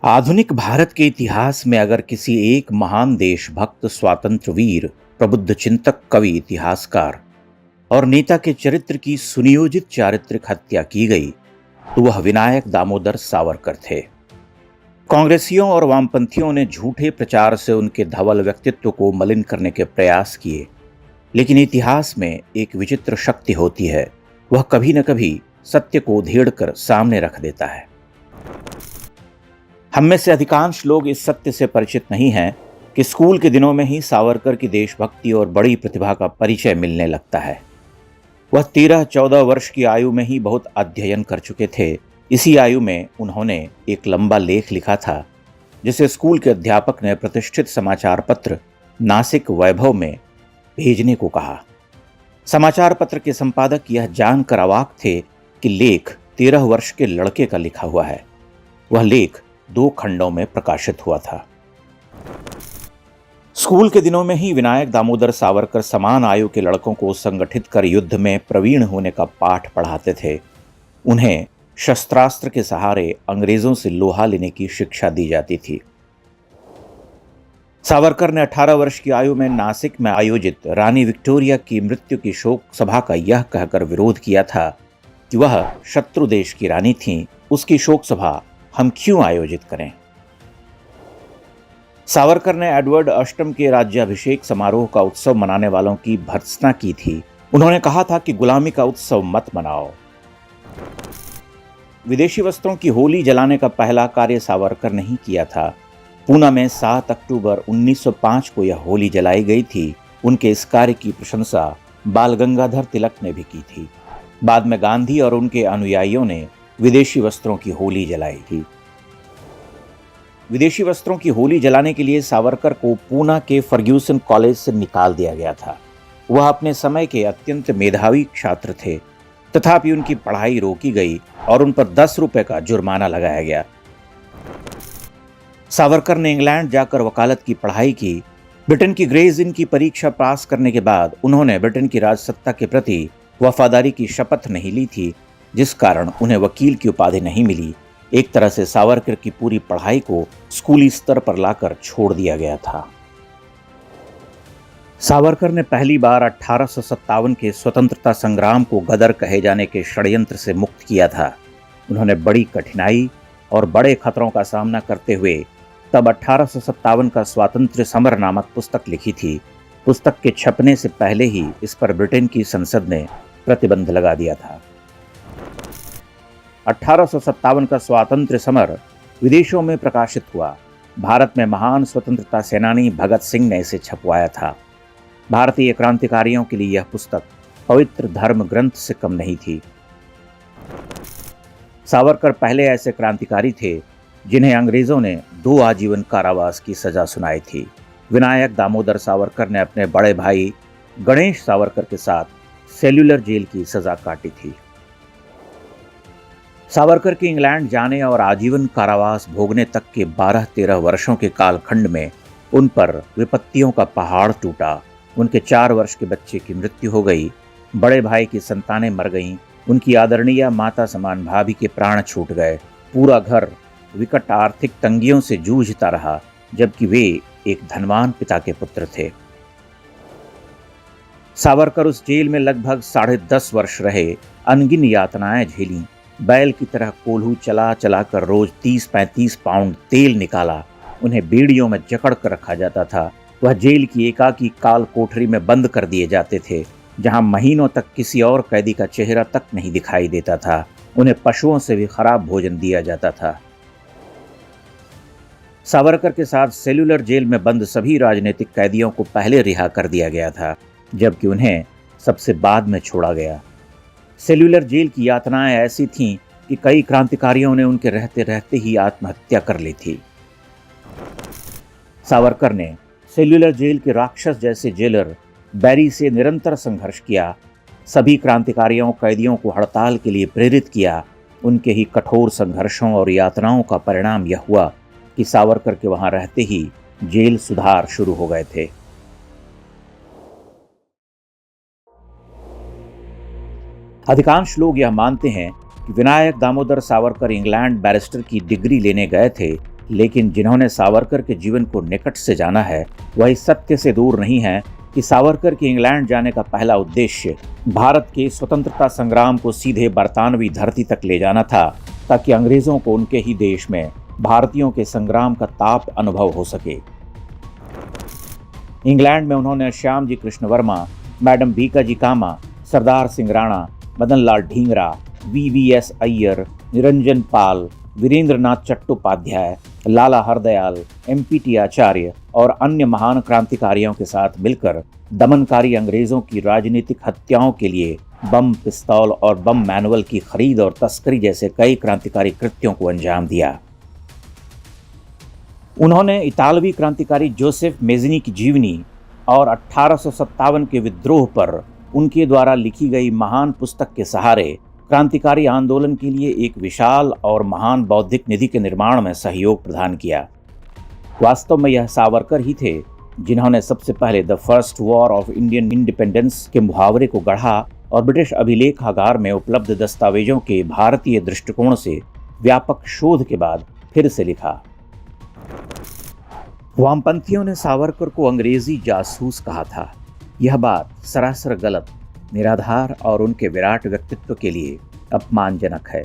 आधुनिक भारत के इतिहास में अगर किसी एक महान देशभक्त, स्वातंत्र्य वीर, प्रबुद्ध चिंतक, कवि, इतिहासकार और नेता के चरित्र की सुनियोजित चारित्रिक हत्या की गई तो वह विनायक दामोदर सावरकर थे। कांग्रेसियों और वामपंथियों ने झूठे प्रचार से उनके धवल व्यक्तित्व को मलिन करने के प्रयास किए, लेकिन इतिहास में एक विचित्र शक्ति होती है। वह कभी न कभी सत्य को उधेड़ कर सामने रख देता है। हम में से अधिकांश लोग इस सत्य से परिचित नहीं हैं कि स्कूल के दिनों में ही सावरकर की देशभक्ति और बड़ी प्रतिभा का परिचय मिलने लगता है। वह 13-14 वर्ष की आयु में ही बहुत अध्ययन कर चुके थे। इसी आयु में उन्होंने एक लंबा लेख लिखा था, जिसे स्कूल के अध्यापक ने प्रतिष्ठित समाचार पत्र नासिक वैभव में भेजने को कहा। समाचार पत्र के संपादक यह जानकर अवाक थे कि लेख 13 वर्ष के लड़के का लिखा हुआ है। वह लेख 2 खंडों में प्रकाशित हुआ था। स्कूल के दिनों में ही विनायक दामोदर सावरकर समान आयु के लड़कों को संगठित कर युद्ध में प्रवीण होने का पाठ पढ़ाते थे। उन्हें शस्त्रास्त्र के सहारे अंग्रेजों से लोहा लेने की शिक्षा दी जाती थी। सावरकर ने 18 वर्ष की आयु में नासिक में आयोजित रानी विक्टोरिया की मृत्यु की शोक सभा का यह कहकर विरोध किया था कि वह शत्रु देश की रानी थीं, उसकी शोक सभा हम क्यों आयोजित करें। सावरकर ने एडवर्ड अष्टम के राज्याभिषेक समारोह का उत्सव मनाने वालों की भर्त्सना की थी। उन्होंने कहा था कि गुलामी का उत्सव मत मनाओ। विदेशी वस्त्रों की होली जलाने का पहला कार्य सावरकर ने ही किया था। पूना में 7 अक्टूबर 1905 को यह होली जलाई गई थी। उनके इस कार्य की प्रशंसा बाल गंगाधर तिलक ने भी की थी। बाद में गांधी और उनके अनुयायियों ने विदेशी वस्त्रों की होली जलाई थी। विदेशी वस्त्रों की होली जलाने के लिए सावरकर को पूना के फर्ग्यूसन कॉलेज से निकाल दिया गया था। वह अपने समय के अत्यंत मेधावी छात्र थे, तथापि उनकी पढ़ाई रोकी गई और उन पर 10 रुपए का जुर्माना लगाया गया। सावरकर ने इंग्लैंड जाकर वकालत की पढ़ाई की। ब्रिटेन की ग्रेज इन की परीक्षा पास करने के बाद उन्होंने ब्रिटेन की राजसत्ता के प्रति वफादारी की शपथ नहीं ली थी, जिस कारण उन्हें वकील की उपाधि नहीं मिली। एक तरह से सावरकर की पूरी पढ़ाई को स्कूली स्तर पर लाकर छोड़ दिया गया था। सावरकर ने पहली बार 1857 के स्वतंत्रता संग्राम को गदर कहे जाने के षड्यंत्र से मुक्त किया था। उन्होंने बड़ी कठिनाई और बड़े खतरों का सामना करते हुए तब 1857 का स्वातंत्र्य समर नामक पुस्तक लिखी थी। पुस्तक के छपने से पहले ही इस पर ब्रिटेन की संसद ने प्रतिबंध लगा दिया था। 1857 का स्वातंत्र्य समर विदेशों में प्रकाशित हुआ। भारत में महान स्वतंत्रता सेनानी भगत सिंह ने इसे छपवाया था। भारतीय क्रांतिकारियों के लिए यह पुस्तक पवित्र धर्म ग्रंथ से कम नहीं थी। सावरकर पहले ऐसे क्रांतिकारी थे जिन्हें अंग्रेजों ने 2 आजीवन कारावास की सजा सुनाई थी। विनायक दामोदर सावरकर ने अपने बड़े भाई गणेश सावरकर के साथ सेल्यूलर जेल की सजा काटी थी। सावरकर के इंग्लैंड जाने और आजीवन कारावास भोगने तक के 12-13 वर्षों के कालखंड में उन पर विपत्तियों का पहाड़ टूटा। उनके 4 वर्ष के बच्चे की मृत्यु हो गई। बड़े भाई की संतानें मर गईं। उनकी आदरणीय माता समान भाभी के प्राण छूट गए। पूरा घर विकट आर्थिक तंगियों से जूझता रहा, जबकि वे एक धनवान पिता के पुत्र थे। सावरकर उस जेल में लगभग 10.5 वर्ष रहे। अनगिन यातनाएं झेली। बैल की तरह कोल्हू चला चला कर रोज 30-35 पाउंड तेल निकाला। उन्हें बेड़ियों में जकड़ कर रखा जाता था। वह जेल की एकाकी काल कोठरी में बंद कर दिए जाते थे, जहां महीनों तक किसी और कैदी का चेहरा तक नहीं दिखाई देता था। उन्हें पशुओं से भी खराब भोजन दिया जाता था। सावरकर के साथ सेल्यूलर जेल में बंद सभी राजनीतिक कैदियों को पहले रिहा कर दिया गया था, जबकि उन्हें सबसे बाद में छोड़ा गया। सेल्यूलर जेल की यातनाएं ऐसी थीं कि कई क्रांतिकारियों ने उनके रहते रहते ही आत्महत्या कर ली थी। सावरकर ने सेल्यूलर जेल के राक्षस जैसे जेलर बैरी से निरंतर संघर्ष किया। सभी क्रांतिकारियों कैदियों को हड़ताल के लिए प्रेरित किया। उनके ही कठोर संघर्षों और यातनाओं का परिणाम यह हुआ कि सावरकर के वहां रहते ही जेल सुधार शुरू हो गए थे। अधिकांश लोग यह मानते हैं कि विनायक दामोदर सावरकर इंग्लैंड बैरिस्टर की डिग्री लेने गए थे, लेकिन जिन्होंने सावरकर के जीवन को निकट से जाना है वह इस सत्य से दूर नहीं है कि सावरकर के इंग्लैंड जाने का पहला उद्देश्य भारत के स्वतंत्रता संग्राम को सीधे बरतानवी धरती तक ले जाना था, ताकि अंग्रेजों को उनके ही देश में भारतीयों के संग्राम का ताप अनुभव हो सके। इंग्लैंड में उन्होंने श्याम जी कृष्ण वर्मा, मैडम बीकाजी कामा, सरदार सिंह राणा, मदन लाल ढींगरा, वीवीएस अय्यर, निरंजन पाल, वीरेंद्रनाथ चट्टोपाध्याय, लाला हरदयाल, एमपीटी आचार्य और अन्य महान क्रांतिकारियों के साथ मिलकर दमनकारी अंग्रेजों की राजनीतिक हत्याओं के लिए बम, पिस्तौल और बम मैनुअल की खरीद और तस्करी जैसे कई क्रांतिकारी कृत्यों को अंजाम दिया। उन्होंने इतालवी क्रांतिकारी जोसेफ मेज़नी की जीवनी और 1857 के विद्रोह पर उनके द्वारा लिखी गई महान पुस्तक के सहारे क्रांतिकारी आंदोलन के लिए एक विशाल और महान बौद्धिक निधि के निर्माण में सहयोग प्रदान किया। वास्तव में यह सावरकर ही थे जिन्होंने सबसे पहले the first war of Indian independence के मुहावरे को गढ़ा और ब्रिटिश अभिलेखागार में उपलब्ध दस्तावेजों के भारतीय दृष्टिकोण से व्यापक शोध के बाद फिर से लिखा। वामपंथियों ने सावरकर को अंग्रेजी जासूस कहा था। यह बात सरासर गलत, निराधार और उनके विराट व्यक्तित्व के लिए अपमानजनक है।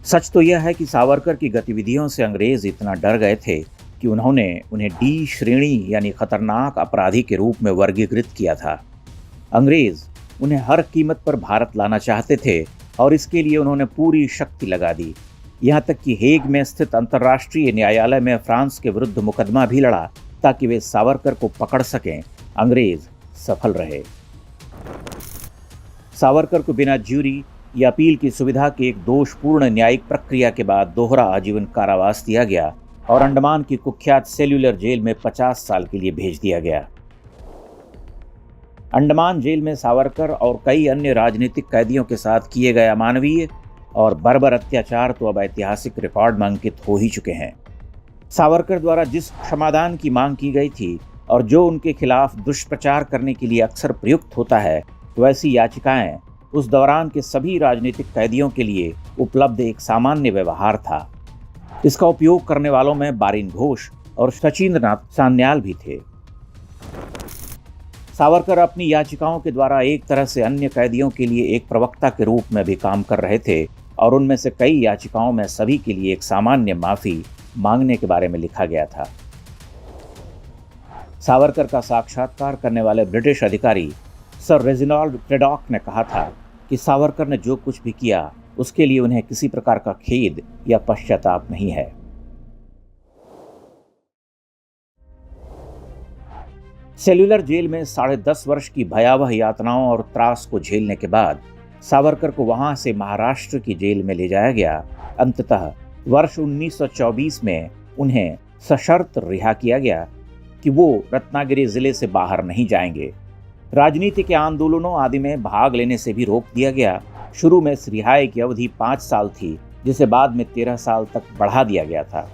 सच तो यह है कि सावरकर की गतिविधियों से अंग्रेज इतना डर गए थे कि उन्होंने उन्हें डी श्रेणी यानी खतरनाक अपराधी के रूप में वर्गीकृत किया था। अंग्रेज उन्हें हर कीमत पर भारत लाना चाहते थे और इसके लिए उन्होंने पूरी शक्ति लगा दी। यहाँ तक कि हेग में स्थित अंतर्राष्ट्रीय न्यायालय में फ्रांस के विरुद्ध मुकदमा भी लड़ा ताकि वे सावरकर को पकड़ सकें। अंग्रेज सफल रहे। सावरकर को बिना ज्यूरी या अपील की सुविधा के एक दोषपूर्ण न्यायिक प्रक्रिया के बाद दोहरा आजीवन कारावास दिया गया और अंडमान की कुख्यात सेल्यूलर जेल में 50 साल के लिए भेज दिया गया। अंडमान जेल में सावरकर और कई अन्य राजनीतिक कैदियों के साथ किए गए अमानवीय और बर्बर अत्याचार तो अब ऐतिहासिक रिकॉर्ड में अंकित हो ही चुके हैं। सावरकर द्वारा जिस क्षमादान की मांग की गई थी और जो उनके खिलाफ दुष्प्रचार करने के लिए अक्सर प्रयुक्त होता है, वैसी याचिकाएं उस दौरान के सभी राजनीतिक कैदियों के लिए उपलब्ध एक सामान्य व्यवहार था। इसका उपयोग करने वालों में बारिन घोष और शचींद्रनाथ सान्याल भी थे। सावरकर अपनी याचिकाओं के द्वारा एक तरह से अन्य कैदियों के लिए एक प्रवक्ता के रूप में भी काम कर रहे थे और उनमें से कई याचिकाओं में सभी के लिए एक सामान्य माफी मांगने के बारे में लिखा गया था। सावरकर का साक्षात्कार करने वाले ब्रिटिश अधिकारी सर रेजिनाल्ड क्रेडॉक ने कहा था कि सावरकर ने जो कुछ भी किया उसके लिए उन्हें किसी प्रकार का खेद या पश्चाताप नहीं है। सेल्यूलर जेल में 10.5 वर्ष की भयावह यातनाओं और त्रास को झेलने के बाद सावरकर को वहां से महाराष्ट्र की जेल में ले जाया गया। अंततः वर्ष 1924 में उन्हें सशर्त रिहा किया गया कि वो रत्नागिरी जिले से बाहर नहीं जाएंगे। राजनीति के आंदोलनों आदि में भाग लेने से भी रोक दिया गया। शुरू में इस रिहाई की अवधि 5 साल थी, जिसे बाद में 13 साल तक बढ़ा दिया गया था।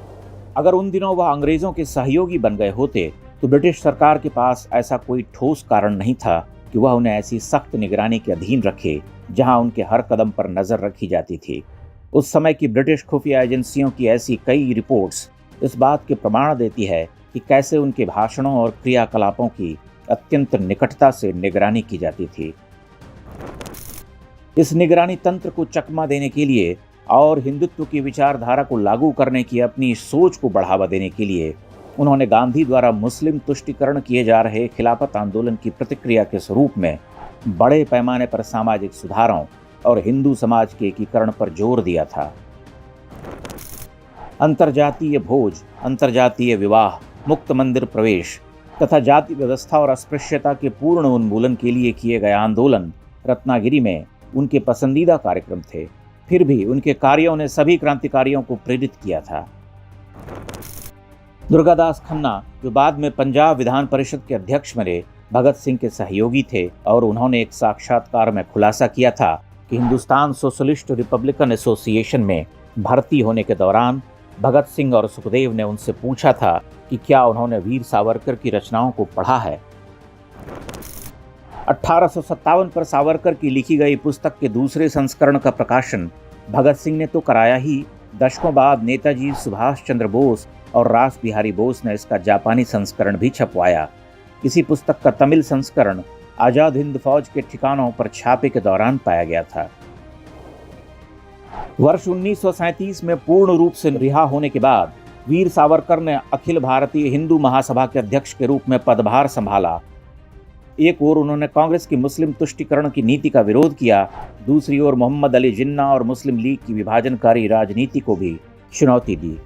अगर उन दिनों वह अंग्रेजों के सहयोगी बन गए होते तो ब्रिटिश सरकार के पास ऐसा कोई ठोस कारण नहीं था कि वह उन्हें ऐसी सख्त निगरानी के अधीन रखे जहां उनके हर कदम पर नजर रखी जाती थी। उस समय की ब्रिटिश खुफिया एजेंसियों की ऐसी कई रिपोर्ट्स इस बात के प्रमाण देती है कि कैसे उनके भाषणों और क्रियाकलापों की अत्यंत निकटता से निगरानी की जाती थी। इस निगरानी तंत्र को चकमा देने के लिए और हिंदुत्व की विचारधारा को लागू करने की अपनी सोच को बढ़ावा देने के लिए उन्होंने गांधी द्वारा मुस्लिम तुष्टीकरण किए जा रहे खिलाफत आंदोलन की प्रतिक्रिया के स्वरूप में बड़े पैमाने पर सामाजिक सुधारों और हिंदू समाज के एकीकरण पर जोर दिया था। अंतर्जातीय भोज, अंतर्जातीय विवाह, मुक्त मंदिर प्रवेश तथा जाति व्यवस्था और अस्पृश्यता के पूर्ण उन्मूलन के लिए किए गए आंदोलन रत्नागिरी में उनके पसंदीदा कार्यक्रम थे। फिर भी उनके कार्यों ने सभी क्रांतिकारियों को प्रेरित किया था। दुर्गादास खन्ना, जो बाद में पंजाब विधान परिषद के अध्यक्ष बने, भगत सिंह के सहयोगी थे और उन्होंने एक साक्षात्कार में खुलासा किया था कि हिंदुस्तान सोशलिस्ट रिपब्लिकन एसोसिएशन में भर्ती होने के दौरान भगत सिंह और सुखदेव ने उनसे पूछा था कि क्या उन्होंने वीर सावरकर की रचनाओं को पढ़ा है। 1857 पर सावरकर की लिखी गई पुस्तक के दूसरे संस्करण का प्रकाशन भगत सिंह ने तो कराया ही, दशकों बाद नेताजी सुभाष चंद्र बोस और रास बिहारी बोस ने इसका जापानी संस्करण भी छपवाया। इसी पुस्तक का तमिल संस्करण आजाद हिंद फौज के ठिकानों पर छापे के दौरान पाया गया था। वर्ष 1937 में पूर्ण रूप से रिहा होने के बाद वीर सावरकर ने अखिल भारतीय हिंदू महासभा के अध्यक्ष के रूप में पदभार संभाला। एक ओर उन्होंने कांग्रेस की मुस्लिम तुष्टीकरण की नीति का विरोध किया, दूसरी ओर मोहम्मद अली जिन्ना और मुस्लिम लीग की विभाजनकारी राजनीति को भी चुनौती दी।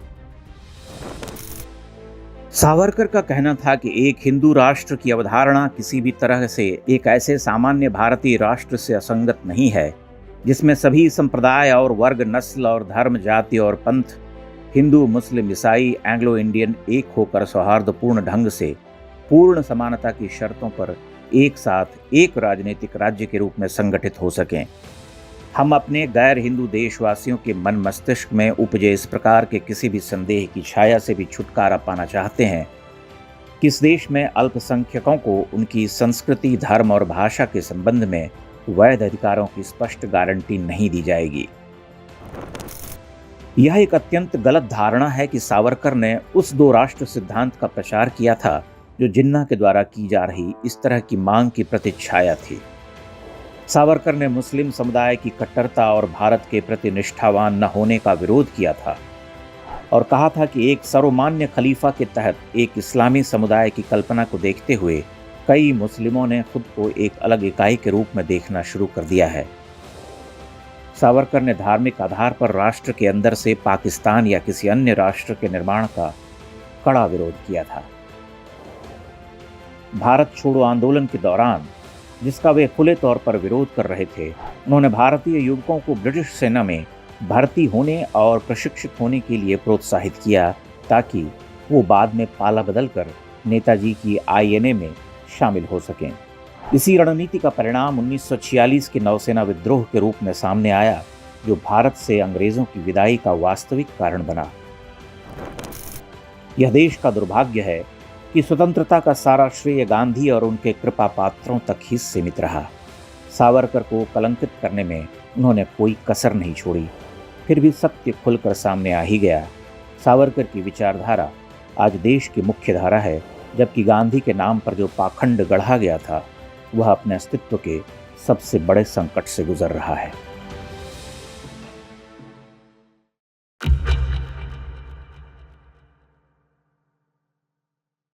सावरकर का कहना था कि एक हिंदू राष्ट्र की अवधारणा किसी भी तरह से एक ऐसे सामान्य भारतीय राष्ट्र से असंगत नहीं है जिसमें सभी संप्रदाय और वर्ग, नस्ल और धर्म, जाति और पंथ, हिंदू, मुस्लिम, ईसाई, एंग्लो इंडियन एक होकर सौहार्दपूर्ण ढंग से पूर्ण समानता की शर्तों पर एक साथ एक राजनीतिक राज्य के रूप में संगठित हो सकें। हम अपने गैर हिंदू देशवासियों के मन मस्तिष्क में उपजे इस प्रकार के किसी भी संदेह की छाया से भी छुटकारा पाना चाहते हैं कि इस देश में अल्पसंख्यकों को उनकी संस्कृति, धर्म और भाषा के संबंध में वैध अधिकारों की स्पष्ट गारंटी नहीं दी जाएगी। यह एक अत्यंत गलत धारणा है कि सावरकर ने उस दो राष्ट्र सिद्धांत का प्रचार किया था जो जिन्ना के द्वारा की जा रही इस तरह की मांग की प्रतिच्छाया थी। सावरकर ने मुस्लिम समुदाय की कट्टरता और भारत के प्रति निष्ठावान न होने का विरोध किया था और कहा था कि एक सर्वमान्य खलीफा के तहत एक इस्लामी समुदाय की कल्पना को देखते हुए कई मुस्लिमों ने खुद को एक अलग इकाई के रूप में देखना शुरू कर दिया है। सावरकर ने धार्मिक आधार पर राष्ट्र के अंदर से पाकिस्तान या किसी अन्य राष्ट्र के निर्माण का कड़ा विरोध किया था। भारत छोड़ो आंदोलन के दौरान, जिसका वे खुले तौर पर विरोध कर रहे थे, उन्होंने भारतीय युवकों को ब्रिटिश सेना में भर्ती होने और प्रशिक्षित होने के लिए प्रोत्साहित किया ताकि वो बाद में पाला बदलकर नेताजी की INA में शामिल हो सकें। इसी रणनीति का परिणाम 1946 के नौसेना विद्रोह के रूप में सामने आया, जो भारत से अंग्रेजों की विदाई का वास्तविक कारण बना। यह देश का दुर्भाग्य है कि स्वतंत्रता का सारा श्रेय गांधी और उनके कृपा पात्रों तक ही सीमित रहा। सावरकर को कलंकित करने में उन्होंने कोई कसर नहीं छोड़ी। फिर भी सत्य खुलकर सामने आ ही गया। सावरकर की विचारधारा आज देश की मुख्य धारा है, जबकि गांधी के नाम पर जो पाखंड गढ़ा गया था वह अपने अस्तित्व के सबसे बड़े संकट से गुजर रहा है।